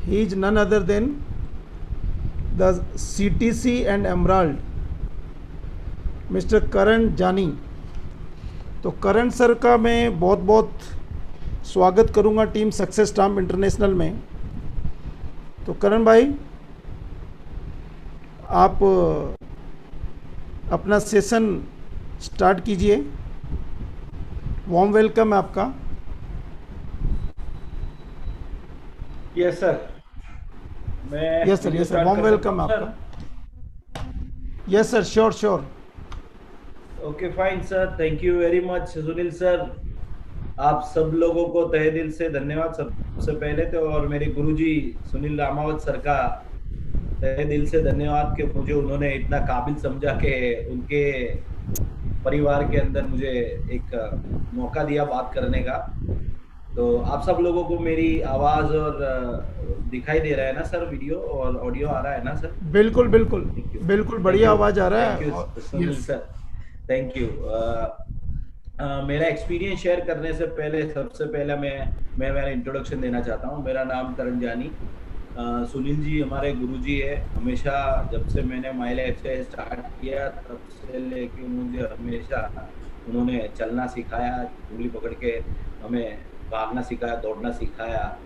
He is none other than the CTC and Emerald, Mister Karan Jani. तो करण sir का मैं बहुत बहुत स्वागत करूंगा टीम सक्सेस स्टाम्प इंटरनेशनल में। तो करण भाई, आप अपना सेशन स्टार्ट कीजिए। वार्म वेलकम है आपका। Yes sir. मैं yes sir, video yes sir, start warm कर सकता वेलकम हूँ है सर? आपका। Yes sir, sure sure. Okay fine sir, thank you very much Sunil sir. आप सब लोगों को तहे दिल से धन्यवाद सबसे पहले तो, और मेरे गुरुजी सुनील रामावत सर का तहे दिल से धन्यवाद कि मुझे उन्होंने इतना काबिल समझा कि उनके परिवार के अंदर मुझे एक मौका दिया बात करने का। तो आप सब लोगों को मेरी आवाज और दिखाई दे रहा है ना सर? वीडियो और ऑडियो आ रहा है ना सर? बिल्कुल बिल्कुल। Thank you. बिल्कुल थैंक बढ़िया यू। आवाज़ आ रहा है। थैंक यू और Sunil yes. Sir. Thank you. मेरा एक्सपीरियंस शेयर करने से पहले सबसे पहले मैं मेरा इंट्रोडक्शन देना चाहता हूँ। मेरा नाम करण जानी। सुनील जी हमारे गुरुजी है। हमेशा जब से मैंने माई लाइफ से स्टार्ट किया तब से लेके मुझे हमेशा उन्होंने चलना सिखाया, उंगली पकड़ के हमें भागना सिखाया, दौड़ना सिखाया।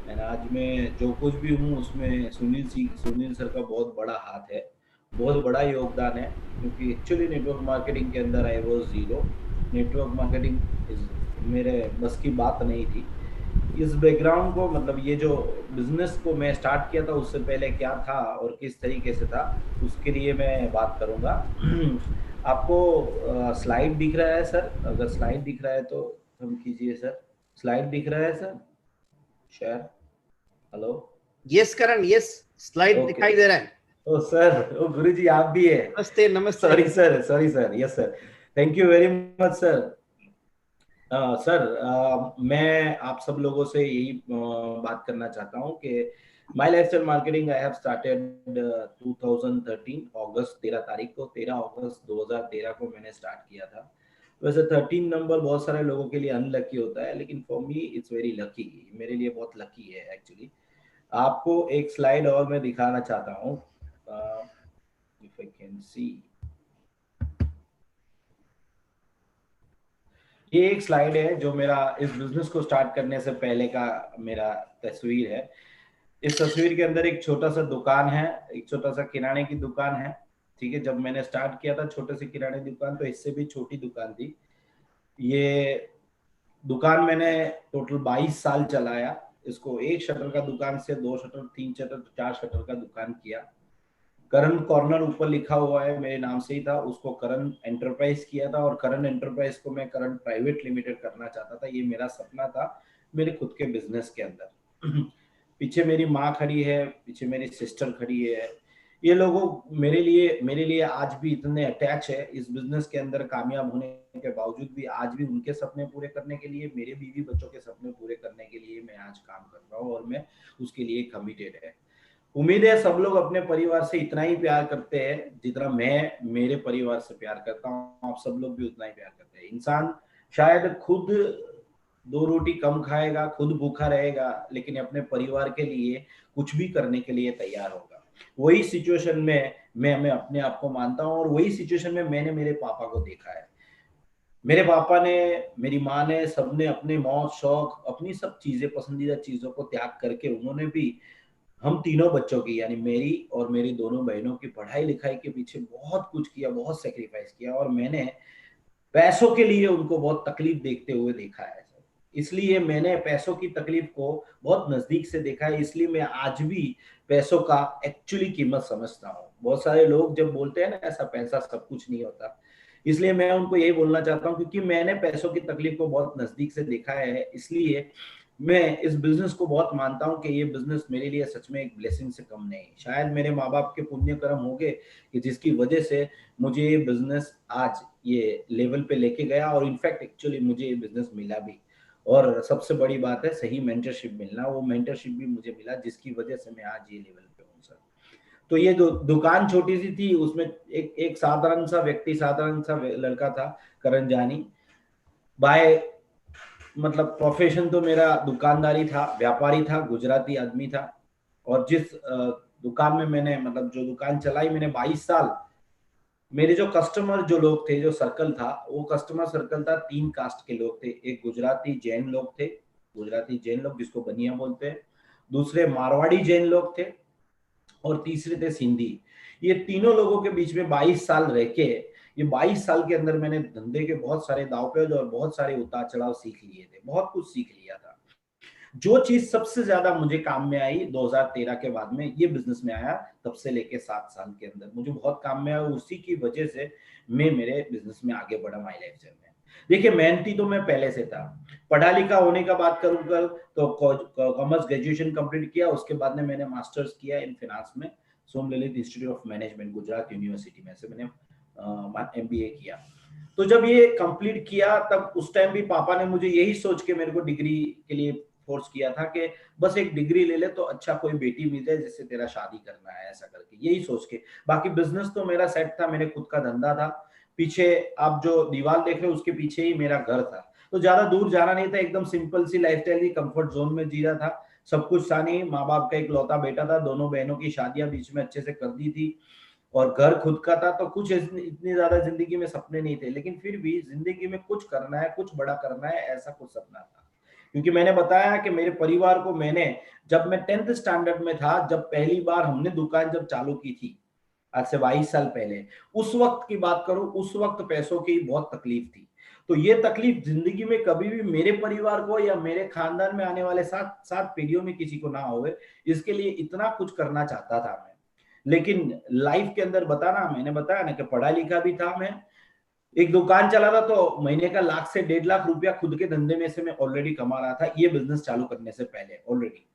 एंड आज मैं जो कुछ भी हूँ उसमें सुनील सर का बहुत बड़ा हाथ है, बहुत बड़ा योगदान है। क्योंकि एक्चुअली नेटवर्क मार्केटिंग के अंदर I was zero. Network marketing is मेरे बस की बात नहीं थी। इस बैकग्राउंड को, मतलब ये जो बिजनेस को मैं स्टार्ट किया था उससे पहले क्या था और किस तरीके से था, उसके लिए मैं बात करूंगा। आपको स्लाइड दिख रहा है सर? अगर स्लाइड दिख रहा है तो हम कीजिए सर। स्लाइड दिख रहा है सर? शेयर। हेलो। यस करण, यस स्लाइड ओके। दिखाई दे रहा है। ओ सर, ओ गुरुजी आप भी है? नमस्ते नमस्ते। Sorry sir, sorry sir. Yes sir. Thank you very much sir. Sir, मैं आप सब लोगों से यही बात करना चाहता हूँ कि my lifestyle marketing I have started 2013 अगस्त 13 तारीख को, 13 अगस्त 2013 को मैंने स्टार्ट किया था। वैसे 13 नंबर बहुत सारे लोगों के लिए अनलकी होता है, लेकिन for me it's very lucky. मेरे लिए बहुत लकी है एक्चुअली। आपको एक स्लाइड और मैं दिखाना चाहता हूँ, इफ आई कैन सी। ये एक स्लाइड है जो मेरा इस बिजनेस को स्टार्ट करने से पहले का मेरा तस्वीर है। इस तस्वीर के अंदर एक छोटा सा दुकान है, एक छोटा सा किराने की दुकान है। ठीक है, जब मैंने स्टार्ट किया था छोटे से किराने की दुकान, तो इससे भी छोटी दुकान थी। ये दुकान मैंने टोटल 22 साल चलाया। इसको एक शटर का दुकान से 2 शटर, 3 शटर, 4 शटर का दुकान किया। करण कॉर्नर ऊपर लिखा हुआ है, मेरे नाम से ही था, उसको करण एंटरप्राइज किया था। और करण एंटरप्राइज को मैं करण प्राइवेट लिमिटेड करना चाहता था। ये मेरा सपना था मेरे खुद के बिजनेस के अंदर। पीछे मेरी माँ खड़ी है, पीछे मेरी सिस्टर खड़ी है। ये लोगों मेरे लिए आज भी इतने अटैच है इस बिजनेस के अंदर। कामयाब होने के बावजूद भी आज भी उनके सपने पूरे करने के लिए, मेरे बीवी बच्चों के सपने पूरे करने के लिए मैं आज काम कर रहा हूँ, और मैं उसके लिए कमिटेड है। उम्मीद है सब लोग अपने परिवार से इतना ही प्यार करते हैं जितना मैं मेरे परिवार से प्यार करता हूँ। आप सब लोग भी उतना ही प्यार करते हैं। इंसान शायद खुद 2 रोटी कम खाएगा, खुद भूखा रहेगा, लेकिन अपने परिवार के लिए कुछ भी करने के लिए तैयार होगा। वही सिचुएशन में मैं अपने आप को मानता हूँ, और वही सिचुएशन में मैंने मेरे पापा को देखा है। मेरे पापा ने, मेरी माँ ने, सबने अपने मौज शौक, अपनी सब चीजें, पसंदीदा चीजों को त्याग करके उन्होंने भी हम तीनों बच्चों की, यानी मेरी और मेरी दोनों बहनों की पढ़ाई लिखाई के पीछे बहुत कुछ किया, बहुत सेक्रीफाइस किया। और मैंने पैसों के लिए उनको बहुत तकलीफ देखते हुए देखा है। इसलिए मैंने पैसों की तकलीफ को बहुत नजदीक से देखा है। इसलिए मैं आज भी पैसों का एक्चुअली कीमत समझता हूँ। बहुत सारे लोग जब बोलते हैं ना ऐसा पैसा सब कुछ नहीं होता, इसलिए मैं उनको यही बोलना चाहता हूँ, क्योंकि मैंने पैसों की तकलीफ को बहुत नजदीक से देखा है। इसलिए मैं इस बिजनेस को बहुत मानता हूँ कि ये बिजनेस मेरे लिए सच में एक ब्लेसिंग से कम नहीं। शायद मेरे माँ बाप के पुण्य कर्म हो गए कि जिसकी वजह से मुझे ये बिजनेस आज ये लेवल पे लेके गया, और इनफैक्ट एक्चुअली मुझे ये बिजनेस मिला भी। और सबसे बड़ी बात है सही मेंटरशिप मिलना। वो मेंटरशिप भी मुझे मिला जिसकी वजह से मैं आज ये लेवल पे हूँ सर। तो ये जो दुकान छोटी सी थी उसमें एक साधारण सा व्यक्ति, साधारण सा लड़का था, करण जानी। बाय मतलब प्रोफेशन तो मेरा दुकानदारी था, व्यापारी था, गुजराती आदमी था। और जिस दुकान में मैंने मतलब जो दुकान चलाई मैंने 22 साल, मेरे जो कस्टमर जो लोग थे, जो सर्कल था, वो कस्टमर सर्कल था 3 कास्ट के लोग थे। एक गुजराती जैन लोग थे, गुजराती जैन लोग जिसको बनिया बोलते हैं, दूसरे मारवाड़ी जैन लोग थे और तीसरे थे सिंधी। ये तीनों लोगों के बीच में 22 साल रह के, ये 22 साल के अंदर मैंने धंधे के बहुत सारे दांवपेच और बहुत सारे उतार चढ़ाव सीख लिए थे, बहुत कुछ सीख लिया था। जो चीज सबसे ज्यादा मुझे काम में आई 2013 के बाद में, ये बिजनेस में आया, तब से लेके 7 साल के अंदर मुझे बहुत काम में आया। उसी की वजह से मैं मेरे बिजनेस में आगे बढ़ा माई लाइफस्टाइल में। देखिए मेहनती तो मैं पहले से था, पढ़ा लिखा होने का बात करूं कल तो कॉमर्स ग्रेजुएशन कंप्लीट किया, उसके बाद में मैंने मास्टर्स किया इन फाइनेंस में Som Lalit institute of management Gujarat university में से मैंने MBA किया। तो जब ये कंप्लीट किया तब उस टाइम भी पापा ने मुझे यही सोच के मेरे को डिग्री के लिए फोर्स किया था कि बस एक डिग्री ले ले तो अच्छा कोई बेटी मिल जाए जिससे तेरा शादी करना है, ऐसा करके यही सोच के। बाकी बिजनेस तो मेरा सेट था, मेरे खुद का धंधा था। पीछे आप जो दीवार देख रहे हो उसके पीछे ही मेरा घर था, तो ज्यादा दूर जाना नहीं था, एकदम सिंपल सी लाइफस्टाइल थी, कंफर्ट जोन में जी रहा था। सब कुछ था नहीं, माँ बाप का एक लौता बेटा था, दोनों बहनों की शादियां बीच में अच्छे से कर दी थी और घर खुद का था, तो कुछ इतनी ज्यादा जिंदगी में सपने नहीं थे, लेकिन फिर भी जिंदगी में कुछ करना है, कुछ बड़ा करना है, ऐसा कुछ सपना था। क्योंकि मैंने बताया कि मेरे परिवार को मैंने, जब मैं 10th स्टैंडर्ड में था, जब पहली बार हमने दुकान जब चालू की थी, आज से 22 साल पहले, उस वक्त की बात करूं, उस वक्त पैसों की बहुत तकलीफ थी। तो ये तकलीफ जिंदगी में कभी भी मेरे परिवार को या मेरे खानदान में आने वाले 7 पीढ़ियों में किसी को ना होवे, इसके लिए इतना कुछ करना चाहता था मैं। लेकिन लाइफ के अंदर बताना, मैंने बताया ना कि पढ़ा लिखा भी था मैं, एक दुकान चला रहा, तो महीने का 1 लाख से 1.5 लाख रुपया खुद के धंधे में से मैं ऑलरेडी कमा रहा था, ये बिजनेस चालू करने से पहले ऑलरेडी।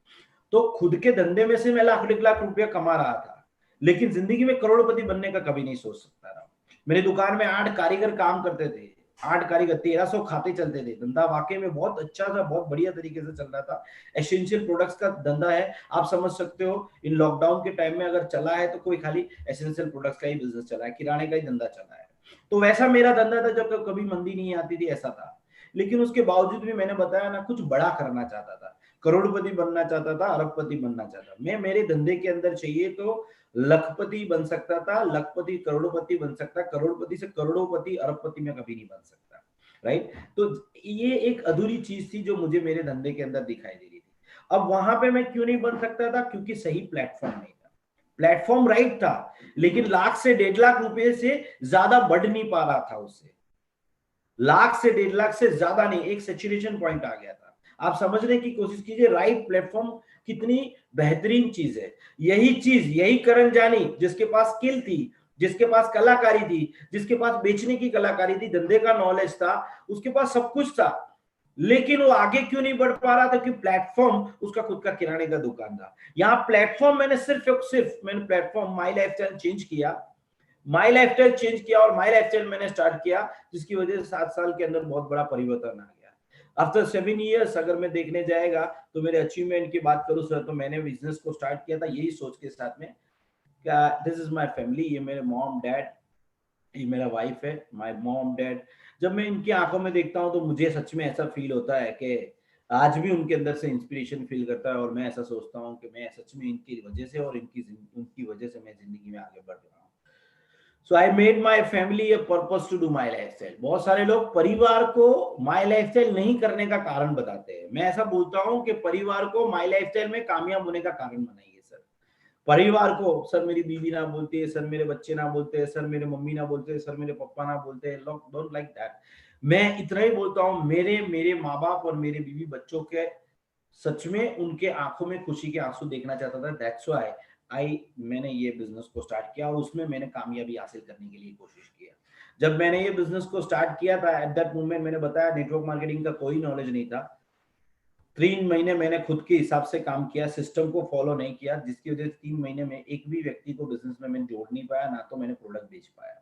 तो खुद के धंधे में से मैं 1 लाख रुपया कमा रहा था, लेकिन जिंदगी में करोड़पति बनने का कभी नहीं सोच सकता था। मेरी दुकान में 8 कारीगर काम करते थे, 8 कारीगर, 1300 खाते चलते थे। धंधा वाकई में बहुत अच्छा था, बहुत बढ़िया तरीके से चल रहा था। एसेंशियल प्रोडक्ट्स का धंधा है, आप समझ सकते हो। इन लॉकडाउन के टाइम में अगर चला है तो कोई खाली एसेंशियल प्रोडक्ट्स का ही बिजनेस चला है, किराने का ही धंधा चला है। तो वैसा मेरा धंधा था, जब कभी मंदी नहीं आती थी, ऐसा था। लेकिन उसके बावजूद भी मैंने बताया ना, कुछ बड़ा करना चाहता था, करोड़पति बनना चाहता था, अरबपति बनना चाहता। मैं मेरे धंधे के अंदर चाहिए तो लखपति बन सकता था, लखपति करोड़पति बन सकता, करोड़पति से करोड़पति अरबपति में कभी नहीं बन सकता, राइट। तो ये एक अधूरी चीज थी जो मुझे मेरे धंधे के अंदर दिखाई दे रही थी। अब वहां पे मैं क्यों नहीं बन सकता था? क्योंकि सही प्लेटफॉर्म नहीं था। प्लेटफॉर्म राइट था, लेकिन 1 लाख से 1.5 लाख रुपए से ज्यादा बढ़ नहीं पा रहा था उससे। 1 लाख से 1.5 लाख से ज्यादा नहीं, एक सैचुरेशन पॉइंट आ गया था। आप समझने की कोशिश कीजिए, राइट प्लेटफॉर्म कितनी बेहतरीन चीज है। यही चीज, यही करण जानी जिसके पास स्किल थी, जिसके पास कलाकारी थी, जिसके पास बेचने की कलाकारी थी, धंधे का नॉलेज था, उसके पास सब कुछ था, लेकिन वो आगे क्यों नहीं बढ़ पा रहा था? क्योंकि प्लेटफॉर्म उसका खुद का किराने का दुकान था। यहाँ प्लेटफॉर्म मैंने सिर्फ मैंने प्लेटफॉर्म माई लाइफस्टाइल चेंज किया, माई लाइफस्टाइल चेंज किया और माई लाइफस्टाइल मैंने स्टार्ट किया, जिसकी वजह से 7 साल के अंदर बहुत बड़ा परिवर्तन आ गया। आफ्टर 7 years अगर मैं देखने जाएगा तो मेरे अचीवमेंट की बात करूं सर, तो मैंने बिजनेस को स्टार्ट किया था यही सोच के साथ में, क्या दिस इज माय फैमिली, ये मेरे मॉम डैड, ये मेरा वाइफ है, माय मॉम डैड। जब मैं इनकी आंखों में देखता हूं तो मुझे सच में ऐसा फील होता है कि आज भी उनके अंदर से इंस्पिरेशन फील करता है, और मैं ऐसा सोचता हूं कि मैं सच में इनकी वजह से और उनकी वजह से मैं जिंदगी में आगे बढ़ रहा हूं। So I made my family a purpose to do my lifestyle. बहुत सारे लोग परिवार को माई लाइफस्टाइल नहीं करने का कारण बताते हैं, मैं ऐसा बोलता हूं कि परिवार को माई लाइफस्टाइल में कामयाब होने का कारण बनाइए सर। परिवार को, सर मेरी बीवी ना बोलती है, सर मेरे बच्चे ना बोलते हैं, सर मेरे मम्मी ना बोलते हैं, सर मेरे पापा ना बोलते हैं, लोग डोंट लाइक दैट। मैं इतना ही बोलता हूँ, मेरे माँ बाप और मेरे बीवी बच्चों के सच में उनके आंखों में खुशी के आंसू देखना चाहता था। दैट्स व्हाई मैंने ये बिजनेस को स्टार्ट किया और उसमें मैंने कामयाबी हासिल करने के लिए कोशिश किया। जब मैंने ये बिजनेस को स्टार्ट किया था, एट दैट मोमेंट मैंने बताया नेटवर्क मार्केटिंग का कोई नॉलेज नहीं था। 3 महीने मैंने खुद के हिसाब से काम किया, सिस्टम को फॉलो नहीं किया, जिसकी वजह से 3 महीने में एक भी व्यक्ति को बिजनेस में मैंने जोड़ नहीं पाया, ना तो मैंने प्रोडक्ट बेच पाया।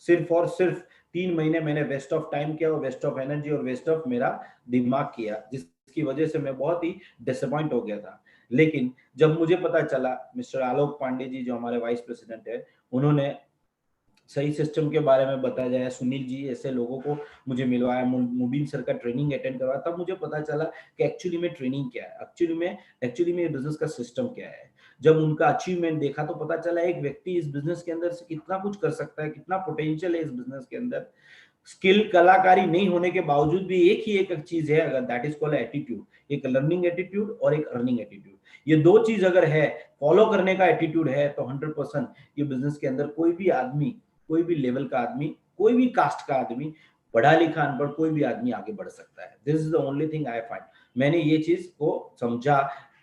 सिर्फ और सिर्फ 3 महीने मैंने वेस्ट ऑफ टाइम किया और वेस्ट ऑफ एनर्जी और वेस्ट ऑफ मेरा दिमाग किया, जिसकी वजह से मैं बहुत ही डिसअपॉइंट हो गया था। लेकिन जब मुझे पता चला, मिस्टर आलोक पांडे जी जो हमारे वाइस प्रेसिडेंट है, उन्होंने सही सिस्टम के बारे में बताया जाए, सुनील जी ऐसे लोगों को मुझे मिलवाया, मुबीन सर का ट्रेनिंग अटेंड करवाया, तब मुझे पता चला कि एक्चुअली में ट्रेनिंग क्या है, एक्चुअली में ये बिजनेस का सिस्टम क्या है। जब उनका अचीवमेंट देखा तो पता चला एक व्यक्ति इस बिजनेस के अंदर से कितना कुछ कर सकता है, कितना पोटेंशियल है इस बिजनेस के अंदर। स्किल कलाकारी नहीं होने के बावजूद भी एक ही एक चीज है, अगर दैट इज कॉल्ड एटीट्यूड, एक लर्निंग एटीट्यूड और एक अर्निंग एटीट्यूड। ये दो चीज अगर है, फॉलो करने का एटीट्यूड है, तो 100% ये बिजनेस के अंदर कोई भी आदमी, कोई भी लेवल का आदमी, कोई भी कास्ट का आदमी, पढ़ा लिखा अनपढ़ कोई भी आदमी आगे बढ़ सकता है। This is the only thing I find. मैंने ये चीज को समझा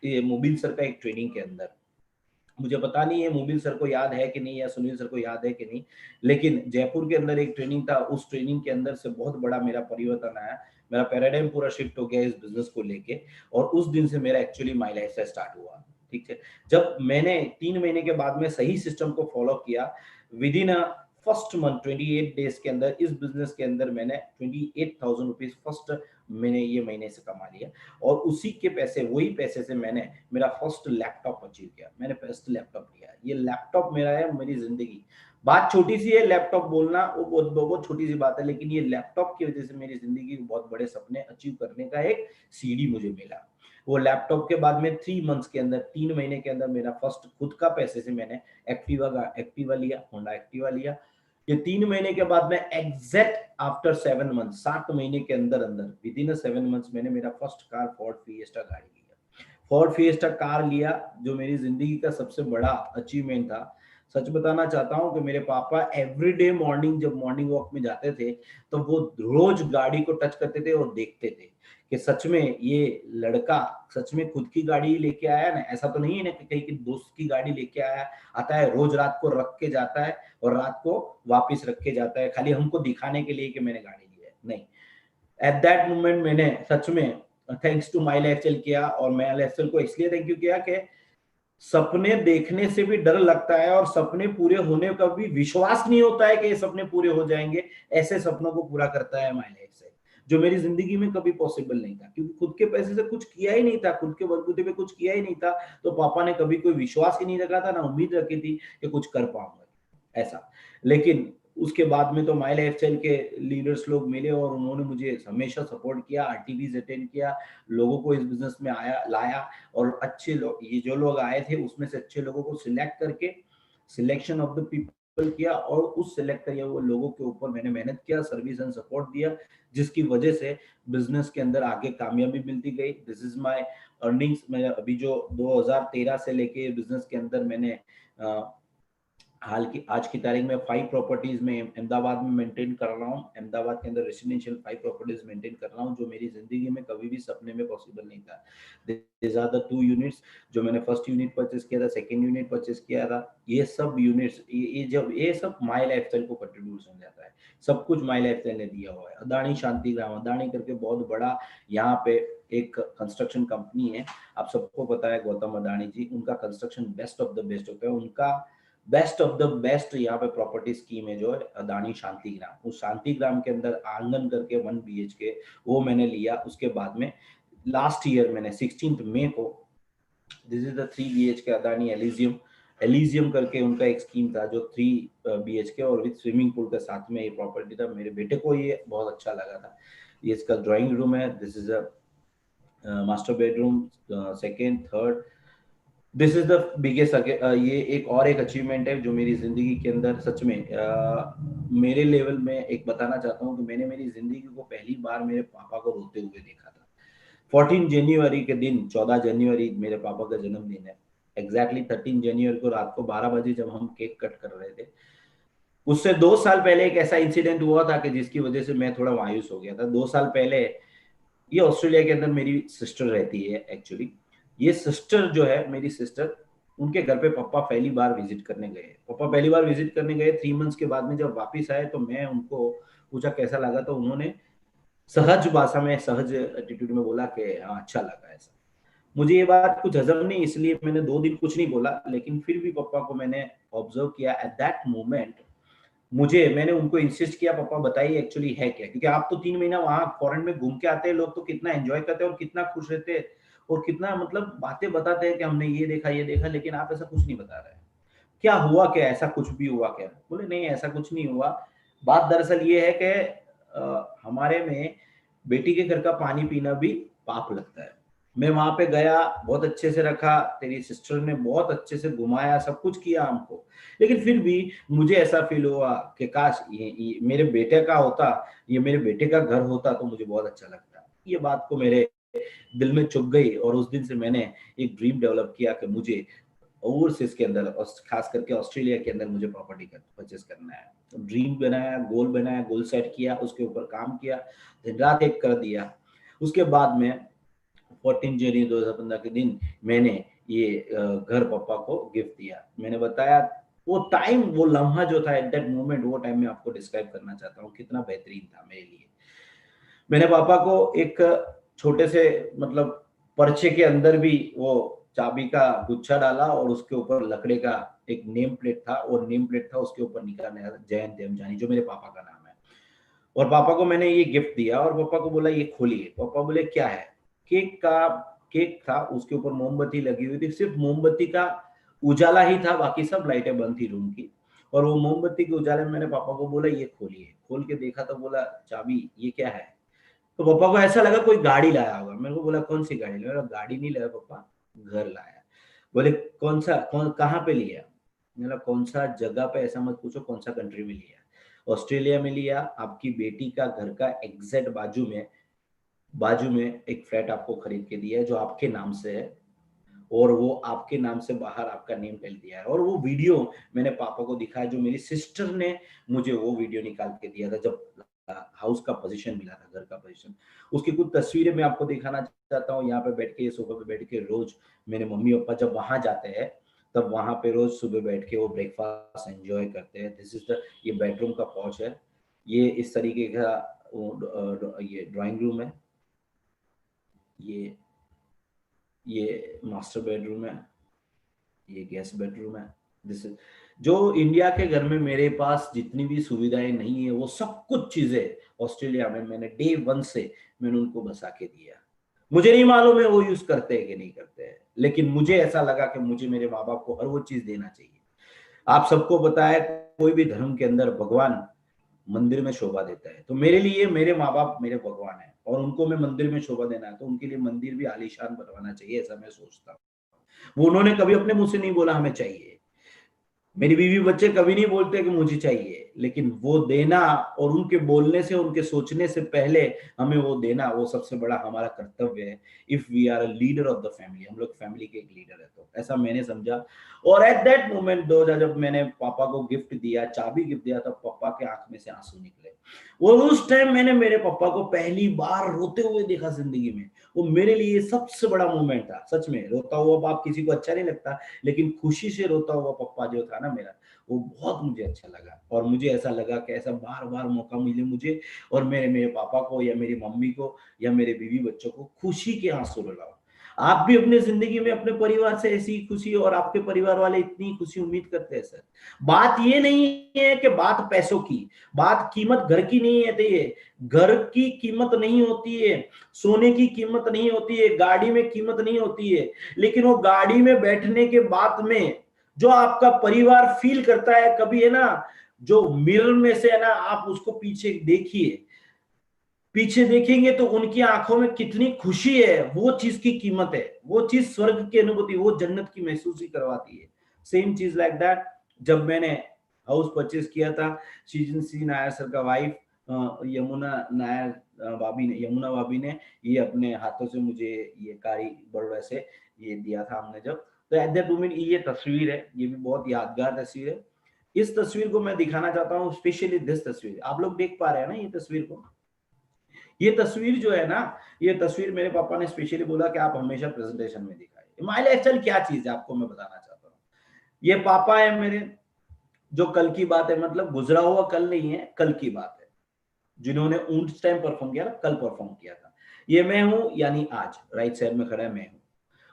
ये मोबिल सर का एक ट्रेनिंग के अंदर। मुझे पता नहीं है मोबिल सर को याद है कि नहीं या सुनील सर को याद है कि नहीं, लेकिन जयपुर के अंदर एक ट्रेनिंग था, उस ट्रेनिंग के अंदर से बहुत बड़ा मेरा परिवर्तन आया। मेरा पैराडाइम पूरा शिफ्ट हो गया इस बिजनेस को लेके, और उस दिन से मेरा एक्चुअली माई लाइफ से स्टार्ट हुआ। ठीक है, जब मैंने 3 महीने के बाद में सही सिस्टम को फॉलो किया, with in first month 28 days के अंदर इस बिजनेस के अंदर मैंने 28,000 रुपीज फर्स्ट मैंने ये महीने से कमा लिया, और उसी के पैसे, वही पैसे से मैंने मेरा फर्स्ट लैपटॉप अचीव किया। मैंने फर्स्ट लैपटॉप लिया, ये लैपटॉप मेरा है मेरी जिंदगी। बात छोटी सी है, लैपटॉप बोलना वो बहुत छोटी सी बात है, लेकिन ये लैपटॉप की वजह से मेरी जिंदगी के बहुत बड़े सपने अचीव करने का एक सीढ़ी मुझे मिला। वो लैपटॉप के बाद में 3 मंथ्स के अंदर, 3 महीने के अंदर मेरा फर्स्ट खुद का पैसे से मैंने एक्टिवा लिया, होंडा एक्टिवा लिया। ये 3 महीने के बाद में एग्जैक्ट आफ्टर 7 मंथ, 7 महीने के अंदर विद इन 7 मंथ्स मैंने मेरा फर्स्ट कार फोर्ड फिएस्टा गाड़ी लिया। फोर्ड फिएस्टा कार लिया, जो मेरी जिंदगी का सबसे बड़ा अचीवमेंट था। सच बताना चाहता हूं कि मेरे पापा एवरीडे मॉर्निंग, जब मॉर्निंग वॉक में जाते थे, तो वो रोज गाड़ी को टच करते थे और देखते थे कि सच में ये लड़का सच में खुद की गाड़ी लेके आया ना। ऐसा तो नहीं है ना कि कहीं की दोस्त की गाड़ी लेके आता है, रोज रात को रख के जाता है और रात को वापस रख के जाता है, खाली हमको दिखाने के लिए कि मैंने गाड़ी ली है। नहीं, एट दैट मोमेंट मैंने सच में थैंक्स टू माई लाइफस्टाइल किया, और माई लाइफस्टाइल को इसलिए थैंक यू किया कि सपने देखने से भी डर लगता है, और सपने पूरे होने का भी विश्वास नहीं होता है कि ये सपने पूरे हो जाएंगे। ऐसे सपनों को पूरा करता है माई लाइफस्टाइल, जो मेरी जिंदगी में कभी पॉसिबल नहीं था, क्योंकि खुद के पैसे से कुछ किया ही नहीं था, खुद के बलबूते पे कुछ किया ही नहीं था, तो पापा ने कभी कोई विश्वास ही नहीं रखा था, ना उम्मीद रखी थी कि कुछ कर पाऊंगा ऐसा। लेकिन उसके बाद में तो माई लाइफस्टाइल के लीडर्स लोग मिले, और उन्होंने मुझे हमेशा सपोर्ट किया, आरटीवीज अटेंड किया, लोगों को इस बिजनेस में लाया, और अच्छे लोग, ये जो लोग आए थे उसमें से अच्छे लोगों को सिलेक्ट करके सिलेक्शन ऑफ द पीपल किया, और उस सिलेक्ट किए हुए लोगों के ऊपर मैंने मेहनत किया, सर्विस एंड सपोर्ट दिया, जिसकी वजह से बिजनेस के अंदर आगे कामयाबी मिलती गई। This is my earnings. मैं अभी जो 2013 से लेके बिजनेस के अंदर मैंने आज की तारीख में 5 प्रॉपर्टीज में अहमदाबाद में मेंटेन कर रहा हूँ। अहमदाबाद के अंदर रेसिडेंशियल 5 प्रॉपर्टीज मेंटेन कर रहा हूँ, जो मेरी जिंदगी में कभी भी सपने में पॉसिबल नहीं था। दिस आर द 2 यूनिट्स, जो मैंने फर्स्ट यूनिट परचेस किया था, सेकंड यूनिट परचेस किया था। ये सब यूनिट्स, ये सब माई लाइफस्टाइल को कंट्रीब्यूशन जाता है, सब कुछ माई लाइफस्टाइल ने दिया हुआ है। अदानी शांतिग्राम, अदानी करके बहुत बड़ा यहाँ पे एक कंस्ट्रक्शन कंपनी है, आप सबको पता है, गौतम अदानी जी, उनका construction best of the best होता है। उनका बेस्ट ऑफ द बेस्ट यहाँ पे प्रॉपर्टी स्कीम है जो है अदानी शांतिग्राम। उस शांतिग्राम के अंदर आंगन करके 1 BHK वो मैंने लिया। उसके बाद में लास्ट ईयर मैंने 16 मई को, this is the 3 BHK Adani Elysium करके उनका एक स्कीम था, जो 3 BHK और विद स्विमिंग पूल के साथ में ये प्रॉपर्टी था। मेरे बेटे को ये बहुत अच्छा लगा था। ये इसका ड्राइंग रूम है, this is a master bedroom, second, third, this is the biggest. ये एक अचीवमेंट है जो मेरी जिंदगी के अंदर सच में मेरे लेवल में एक बताना चाहता हूँ कि मैंने मेरी जिंदगी को पहली बार मेरे पापा को रोते हुए देखा था। 14 जनवरी के दिन, 14 जनवरी मेरे पापा का जन्मदिन है, एग्जैक्टली 13 जनवरी को रात को 12 बजे जब हम केक कट कर रहे थे, उससे 2 साल पहले एक ऐसा इंसिडेंट हुआ था कि जिसकी वजह से मैं थोड़ा मायूस हो गया था। 2 साल पहले, ये ऑस्ट्रेलिया के अंदर मेरी सिस्टर रहती है एक्चुअली। ये सिस्टर जो है मेरी सिस्टर, उनके घर पे पापा पहली बार विजिट करने गए। 3 मंथ्स के बाद में जब वापस आए तो मैं उनको पूछा कैसा लगा, तो उन्होंने सहज भाषा में, सहज एटीट्यूड में बोला कि हाँ अच्छा लगा। ऐसा मुझे ये बात कुछ हजम नहीं, इसलिए मैंने 2 दिन कुछ नहीं बोला, लेकिन फिर भी पापा को मैंने ऑब्जर्व किया। एट दैट मोमेंट मैंने उनको इंसिस्ट किया, पापा बताइए एक्चुअली है क्या, क्योंकि आप तो 3 महीना वहां फॉरेन में घूम के आते हैं, लोग तो कितना एंजॉय करते हैं और कितना खुश रहते हैं और कितना मतलब बातें बताते हैं कि हमने ये देखा, लेकिन आप ऐसा कुछ नहीं बता रहे हैं। क्या हुआ, क्या ऐसा कुछ भी हुआ क्या? बोले नहीं ऐसा कुछ नहीं हुआ। बात दरअसल ये है कि हमारे में बेटी के घर का पानी पीना भी पाप लगता है। मैं वहां पे गया, बहुत अच्छे से रखा, तेरी सिस्टर ने बहुत अच्छे से घुमाया, सब कुछ किया हमको, लेकिन फिर भी मुझे ऐसा फील हुआ कि काश ये मेरे बेटे का होता, ये मेरे बेटे का घर होता तो मुझे बहुत अच्छा लगता। ये बात को मेरे दिल में चुभ गई और उस दिन से मैंने एक ड्रीम डेवलप किया कि मुझे ओवरसीज के अंदर और खास करके ऑस्ट्रेलिया के अंदर मुझे प्रॉपर्टी परचेस करना है। तो ड्रीम बनाया, गोल सेट किया, उसके ऊपर काम किया, दिन रात एक कर दिया। उसके बाद में 14 जनवरी 2015 के दिन मैंने ये घर पापा को गिफ्ट दिया। मैंने बताया वो टाइम, वो लम्हा जो था एट दैट मोमेंट, वो टाइम मैं आपको डिस्क्राइब करना चाहता हूँ कितना बेहतरीन था मेरे लिए। मैंने पापा को एक छोटे से मतलब पर्चे के अंदर भी वो चाबी का गुच्छा डाला और उसके ऊपर लकड़े का एक नेम प्लेट था, और नेम प्लेट था उसके ऊपर लिखा जयंत देवजानी, जो मेरे पापा का नाम है। और पापा को मैंने ये गिफ्ट दिया और पापा को बोला ये खोलिए। पापा बोले क्या है? केक था, उसके ऊपर मोमबत्ती लगी हुई थी, सिर्फ मोमबत्ती का उजाला ही था, बाकी सब लाइटें बंद थी रूम की। और वो मोमबत्ती के उजाले में मैंने पापा को बोला ये खोलिए। खोल के देखा तो बोला चाबी, ये क्या है? तो पापा को ऐसा लगा कोई गाड़ी लाया होगा। मेरे को बोला कौन सी गाड़ी लाया? गाड़ी नहीं लाया पापा, घर लाया। बोले कौन कहाँ पे लिया? मैंने कौन सा जगह पे, ऐसा मत पूछो, कौन सा कंट्री में लिया? ऑस्ट्रेलिया में लिया, आपकी बेटी का घर का एग्जैक्ट बाजू में एक फ्लैट आपको खरीद के दिया है जो आपके नाम से है, और वो आपके नाम से बाहर आपका नेम प्लेट दिया है। और वो वीडियो मैंने पापा को दिखाया, जो मेरी सिस्टर ने मुझे वो वीडियो निकाल के दिया था जब हाउस का पोजीशन मिला था, घर का पोजीशन। उसकी कुछ तस्वीरें मैं आपको दिखाना चाहता हूँ। यहाँ पे बैठ के, सोफा पे बैठ के रोज मेरे मम्मी पापा जब वहां जाते हैं तब वहां पे रोज सुबह बैठ के वो ब्रेकफास्ट एंजॉय करते हैं। दिस इज द, ये बेडरूम का पॉच है, ये इस तरीके का ये ड्राइंग रूम है, ये मास्टर बेडरूम है, ये गेस्ट बेडरूम है। दिस इज, जो इंडिया के घर में मेरे पास जितनी भी सुविधाएं नहीं है वो सब कुछ चीजें ऑस्ट्रेलिया में मैंने डे 1 से मैंने उनको बसा के दिया। मुझे नहीं मालूम है वो यूज करते हैं कि नहीं करते हैं, लेकिन मुझे ऐसा लगा कि मुझे मेरे माँ बाप को हर वो चीज देना चाहिए। आप सबको पता है कोई भी धर्म के अंदर भगवान मंदिर में शोभा देता है, तो मेरे लिए मेरे माँ बाप मेरे भगवान है, और उनको मैं मंदिर में शोभा देना है तो उनके लिए मंदिर भी आलीशान बनवाना चाहिए, ऐसा मैं सोचता हूँ। वो उन्होंने कभी अपने मुंह से नहीं बोला हमें चाहिए, मेरी बीवी बच्चे कभी नहीं बोलते कि मुझे चाहिए, लेकिन वो देना और उनके बोलने से, उनके सोचने से पहले हमें वो देना, वो सबसे बड़ा हमारा कर्तव्य है। If we are a leader of the family, हम लोग फैमिली के एक लीडर है, तो ऐसा मैंने समझा। और एट दैट मोमेंट 2000 जब मैंने पापा को गिफ्ट दिया, चाबी गिफ्ट दिया, तब पापा के आंख में से आंसू निकले। और उस टाइम मैंने मेरे पापा को पहली बार रोते हुए देखा जिंदगी में। वो मेरे लिए सबसे बड़ा मोमेंट था, सच में। रोता हुआ बाप किसी को अच्छा नहीं लगता, लेकिन खुशी से रोता हुआ पप्पा जो था ना मेरा, वो बहुत मुझे अच्छा लगा। और मुझे ऐसा लगा कि ऐसा बार बार मौका मिले मुझे, और मेरे पापा को या मेरी मम्मी को या मेरे बीवी बच्चों को खुशी के आंसू रुलाओ। आप भी अपने जिंदगी में अपने परिवार से ऐसी खुशी, और आपके परिवार वाले इतनी खुशी उम्मीद करते हैं सर। बात ये नहीं है कि बात पैसों की, बात कीमत घर की नहीं है, ये घर की कीमत नहीं होती है, सोने की कीमत नहीं होती है, गाड़ी में कीमत नहीं होती है, लेकिन वो गाड़ी में बैठने के बाद में जो आपका परिवार फील करता है, कभी है ना, जो मिरर में से है ना, आप उसको पीछे देखिए, पीछे देखेंगे तो उनकी आंखों में कितनी खुशी है, वो चीज की कीमत है, वो चीज स्वर्ग की अनुभूति, वो जन्नत की महसूसी करवाती है। सेम चीज लाइक दैट, जब मैंने हाउस परचेस किया था, सीजन सी नायर सर का वाइफ यमुना भाभी ने ये अपने हाथों से मुझे ये कारी बड़वा से ये दिया था हमने जब, तो एट दैट मोमेंट ये तस्वीर है, ये भी बहुत यादगार तस्वीर है। इस तस्वीर को मैं दिखाना चाहता हूँ, स्पेशली दिस तस्वीर, आप लोग देख पा रहे हैं ना ये तस्वीर को? ये तस्वीर जो है ना, ये तस्वीर मेरे पापा ने स्पेशली बोला कि आप हमेशा प्रेजेंटेशन में दिखाएं। माई लाइफस्टाइल क्या चीज है आपको मैं बताना चाहता हूँ। ये पापा है मेरे, जो कल की बात है, मतलब गुजरा हुआ कल नहीं है, कल की बात है, जिन्होंने ऊंट टाइम परफॉर्म किया ना, कल परफॉर्म किया था। ये मैं हूं, यानी आज राइट साइड में खड़ा है मैं हूं,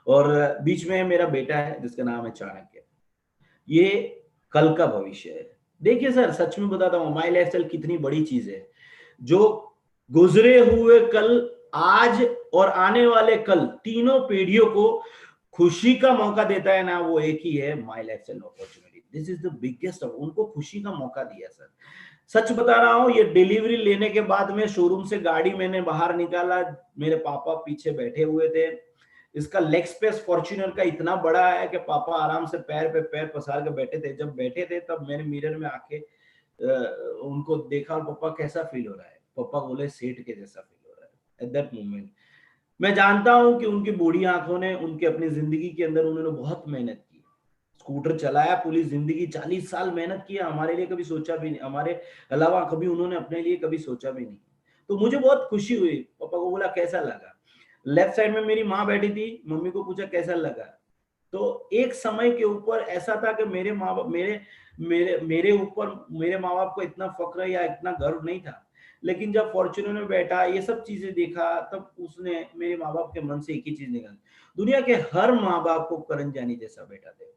और बीच में मेरा बेटा है जिसका नाम है चाणक्य। ये कल का भविष्य है। देखिए सर, सच में बताता हूँ, माई लाइफस्टाइल कितनी बड़ी चीज है। जो गुजरे हुए कल, आज और आने वाले कल, तीनों पीढ़ियों को खुशी का मौका देता है ना, वो एक ही है, my lifestyle opportunity. This is the biggest, उनको खुशी का मौका दिया सर। सच बता रहा हूं, ये डिलीवरी लेने के बाद में शोरूम से गाड़ी मैंने बाहर निकाला, मेरे पापा पीछे बैठे हुए थे, इसका लेग स्पेस फॉर्च्यूनर का इतना बड़ा है कि पापा आराम से पैर पे पैर पसार के बैठे थे। जब बैठे थे तब मैंने मिरर में आके उनको देखा और पापा कैसा फील हो रहा है, पापा बोले सेठ के जैसा फील हो रहा है। एट दैट मोमेंट मैं जानता हूं कि उनकी बूढ़ी आंखों ने उनके अपनी जिंदगी के अंदर उन्होंने बहुत मेहनत की, स्कूटर चलाया, पूरी जिंदगी 40 साल मेहनत किया, हमारे लिए कभी सोचा भी नहीं, हमारे अलावा कभी उन्होंने अपने लिए कभी सोचा भी नहीं। तो मुझे बहुत खुशी हुई। पापा को बोला कैसा लगा, लेफ्ट साइड में मेरी माँ बैठी थी, मम्मी को पूछा कैसा लगा। तो एक समय के ऊपर ऐसा था कि मेरे माँ बाप मेरे ऊपर मेरे माँ बाप को इतना फक्र या इतना गर्व नहीं था, लेकिन जब फॉर्च्यूनर में बैठा, ये सब चीजें देखा, तब उसने मेरे माँ बाप के मन से एक ही चीज निकाली, दुनिया के हर माँ बाप को करण जानी जैसा बेटा दे।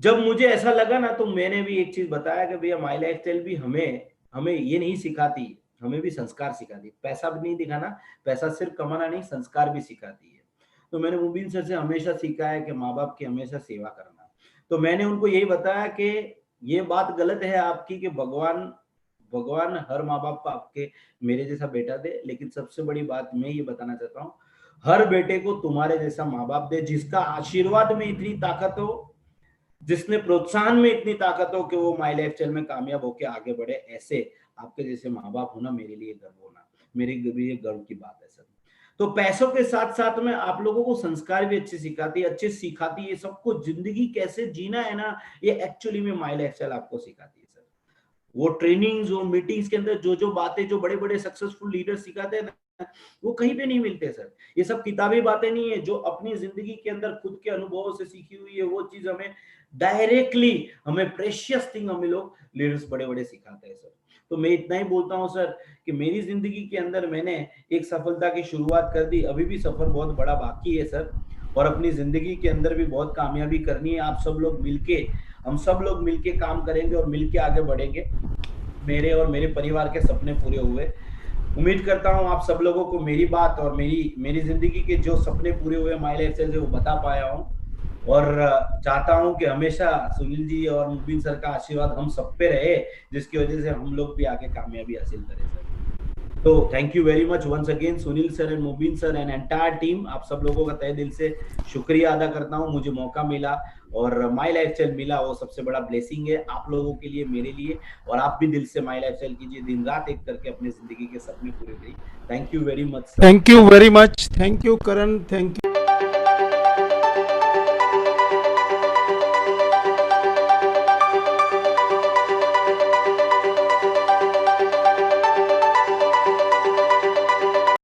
जब मुझे ऐसा लगा ना, तो मैंने भी एक चीज बताया कि भैया माई लाइफ स्टाइल भी हमें ये नहीं सिखाती, हमें भी संस्कार सिखाती। पैसा भी नहीं दिखाना, पैसा सिर्फ कमाना नहीं, संस्कार भी सिखाती है। तो मैंने मुबीन सर से हमेशा सीखा है कि माँ बाप की हमेशा सेवा करना। तो मैंने उनको यही बताया कि ये बात गलत है आपकी कि भगवान हर माँ बाप को आपके मेरे जैसा बेटा दे, लेकिन सबसे बड़ी बात मैं ये बताना चाहता हूँ, हर बेटे को तुम्हारे जैसा माँ बाप दे, जिसका आशीर्वाद में इतनी ताकत हो, जिसने प्रोत्साहन में इतनी ताकत हो कि वो माई लाइफ स्टाइल में कामयाब होकर आगे बढ़े। ऐसे आपके जैसे माँ बाप होना मेरे लिए गर्व होना, मेरे लिए गर्व की बात है सर। तो पैसों के साथ साथ में आप लोगों को संस्कार भी अच्छे सिखाती है, ये सबको जिंदगी कैसे जीना है ना, ये एक्चुअली में माई लाइफ स्टाइल आपको सिखाती है सर। वो ट्रेनिंग्स, वो मीटिंग्स के अंदर जो बातें जो बड़े बड़े सक्सेसफुल लीडर सिखाते हैं ना, वो कहीं पे नहीं मिलते सर। ये सब किताबी बातें नहीं है, जो अपनी जिंदगी के अंदर खुद के अनुभवों से सीखी हुई है, वो चीज हमें डायरेक्टली, हमें प्रेशियस थिंग हमें लोग लीडर्स बड़े बड़े सिखाते हैं सर। तो मैं इतना ही बोलता हूँ सर कि मेरी जिंदगी के अंदर मैंने एक सफलता की शुरुआत कर दी, अभी भी सफर बहुत बड़ा बाकी है सर, और अपनी जिंदगी के अंदर भी बहुत कामयाबी करनी है। आप सब लोग मिलके, हम सब लोग मिलके काम करेंगे और मिलके आगे बढ़ेंगे। मेरे और मेरे परिवार के सपने पूरे हुए, उम्मीद करता हूँ आप सब लोगों को मेरी बात और मेरी जिंदगी के जो सपने पूरे हुए माई लाइफ से वो बता पाया हूँ, और चाहता हूं कि हमेशा सुनील जी और मुबीन सर का आशीर्वाद हम सब पे रहे, जिसकी वजह से हम लोग भी आगे कामयाबी हासिल करें सर। तो thank you very much once again Sunil sir and Mubeen sir and entire team, आप सब लोगों का तहे दिल से शुक्रिया अदा करता हूं। मुझे मौका मिला और माई लाइफ स्टाइल मिला, वो सबसे बड़ा ब्लेसिंग है आप लोगों के लिए, मेरे लिए, और आप भी दिल से माई लाइफ स्टाइल कीजिए, दिन रात एक करके अपनी जिंदगी के सपने पूरे करिए। Thank you very much. Thank you very much, thank you Karan, thank